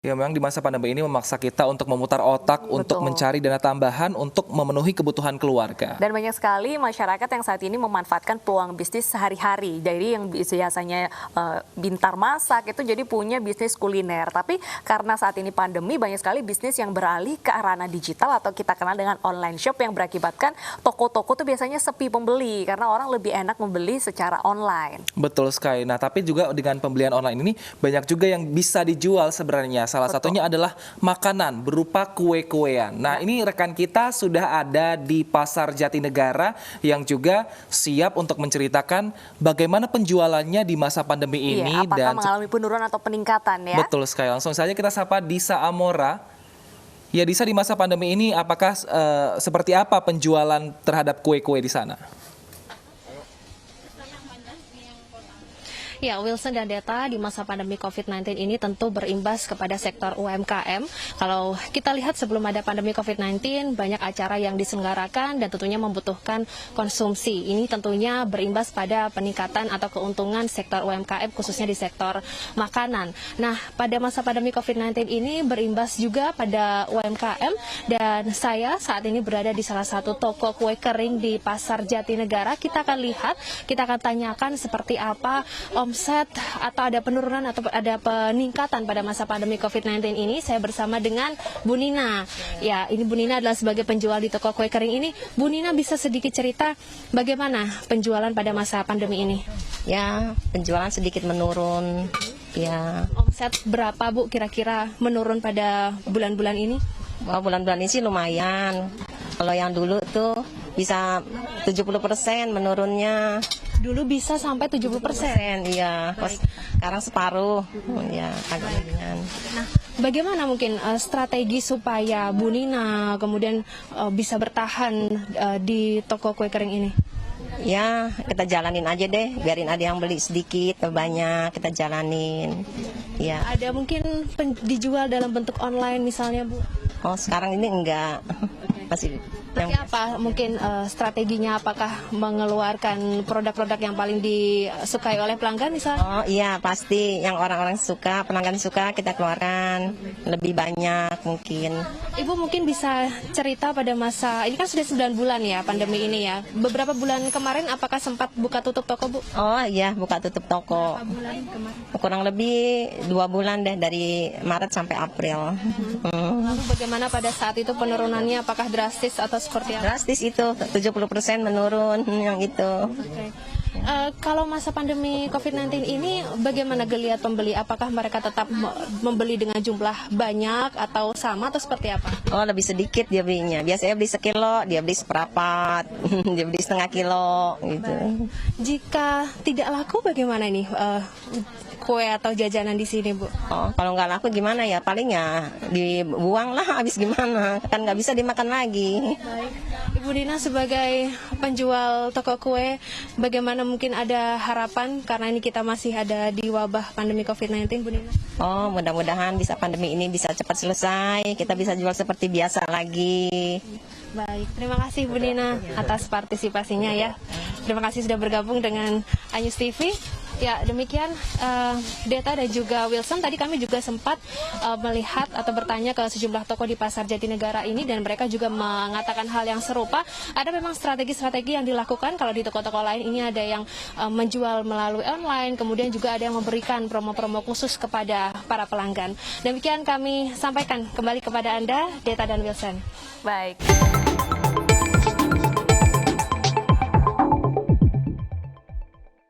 Ya, memang di masa pandemi ini memaksa kita untuk memutar otak untuk Betul. mencari dana tambahan untuk memenuhi kebutuhan keluarga. Dan banyak sekali masyarakat yang saat ini memanfaatkan peluang bisnis sehari-hari. Jadi yang biasanya bintar masak itu jadi punya bisnis kuliner. Tapi karena saat ini pandemi banyak sekali bisnis yang beralih ke ranah digital atau kita kenal dengan online shop yang berakibatkan toko-toko tuh biasanya sepi pembeli karena orang lebih enak membeli secara online. Betul sekali. Nah, tapi juga dengan pembelian online ini banyak juga yang bisa dijual sebenarnya. Salah satunya adalah makanan berupa kue-kuean. Nah, ini rekan kita sudah ada di Pasar Jatinegara yang juga siap untuk menceritakan bagaimana penjualannya di masa pandemi ini. Iya, apakah mengalami penurunan atau peningkatan ya? Betul sekali. Langsung saja kita sapa Disa Amora. Ya, Disa, di masa pandemi ini apakah seperti apa penjualan terhadap kue-kue di sana? Ya, Wilson dan Deta, di masa pandemi COVID-19 ini tentu berimbas kepada sektor UMKM. Kalau kita lihat sebelum ada pandemi COVID-19, banyak acara yang diselenggarakan dan tentunya membutuhkan konsumsi. Ini tentunya berimbas pada peningkatan atau keuntungan sektor UMKM, khususnya di sektor makanan. Nah, pada masa pandemi COVID-19 ini berimbas juga pada UMKM, dan saya saat ini berada di salah satu toko kue kering di Pasar Jatinegara. Kita akan lihat, kita akan tanyakan seperti apa omset atau ada penurunan atau ada peningkatan pada masa pandemi COVID-19 ini. Saya bersama dengan Bu Nina. Ya, ini Bu Nina adalah sebagai penjual di toko kue kering ini. Bu Nina bisa sedikit cerita bagaimana penjualan pada masa pandemi ini? Ya, penjualan sedikit menurun. Ya, Omset berapa Bu kira-kira menurun pada bulan-bulan ini? wah, bulan-bulan ini sih lumayan. Kalau yang dulu tuh bisa 70% menurunnya. Dulu bisa sampai 70%. Iya, sekarang separuh. Ya, agak ringan. Nah, bagaimana mungkin strategi supaya Bu Nina kemudian bisa bertahan di toko kue kering ini? Ya, kita jalanin aja deh. Biarin ada yang beli sedikit atau banyak, kita jalanin. Ya. Ada mungkin dijual dalam bentuk online misalnya, Bu? Oh, sekarang ini enggak. Masih Seperti apa mungkin strateginya? Apakah mengeluarkan produk-produk yang paling disukai oleh pelanggan misalnya? Oh iya, pasti yang orang-orang suka, pelanggan suka kita keluarkan lebih banyak mungkin. Ibu mungkin bisa cerita pada masa, ini kan sudah 9 bulan ya pandemi ini ya. Beberapa bulan kemarin apakah sempat buka tutup toko, Bu? Oh iya, buka tutup toko. Berapa bulan kemarin? Kurang lebih 2 bulan deh, dari Maret sampai April. Lalu bagaimana pada saat itu penurunannya? Apakah drastis atau seperti apa? Drastis itu, 70% menurun yang itu. Oke. Kalau masa pandemi COVID-19 ini bagaimana geliat pembeli? Apakah mereka tetap membeli dengan jumlah banyak atau sama atau seperti apa? Oh, lebih sedikit dia belinya. Biasanya beli sekilo, dia beli seperempat, dia beli setengah kilo gitu. Jika tidak laku bagaimana ini kue atau jajanan di sini, Bu? Oh, kalau nggak laku gimana ya? Paling ya dibuang lah, habis gimana? Kan nggak bisa dimakan lagi. Baik. Ibu Dina sebagai penjual toko kue, bagaimana mungkin ada harapan karena ini kita masih ada di wabah pandemi COVID-19, Bu Dina? Oh, mudah-mudahan bisa pandemi ini bisa cepat selesai. Kita bisa jual seperti biasa lagi. Baik, terima kasih Bu Nina atas partisipasinya ya. Terima kasih sudah bergabung dengan Anyus TV. Ya, demikian Deta dan juga Wilson. Tadi kami juga sempat melihat atau bertanya ke sejumlah toko di Pasar Jatinegara ini dan mereka juga mengatakan hal yang serupa. Ada memang strategi-strategi yang dilakukan. Kalau di toko-toko lain ini ada yang menjual melalui online, kemudian juga ada yang memberikan promo-promo khusus kepada para pelanggan. Demikian kami sampaikan kembali kepada Anda, Deta dan Wilson. Baik.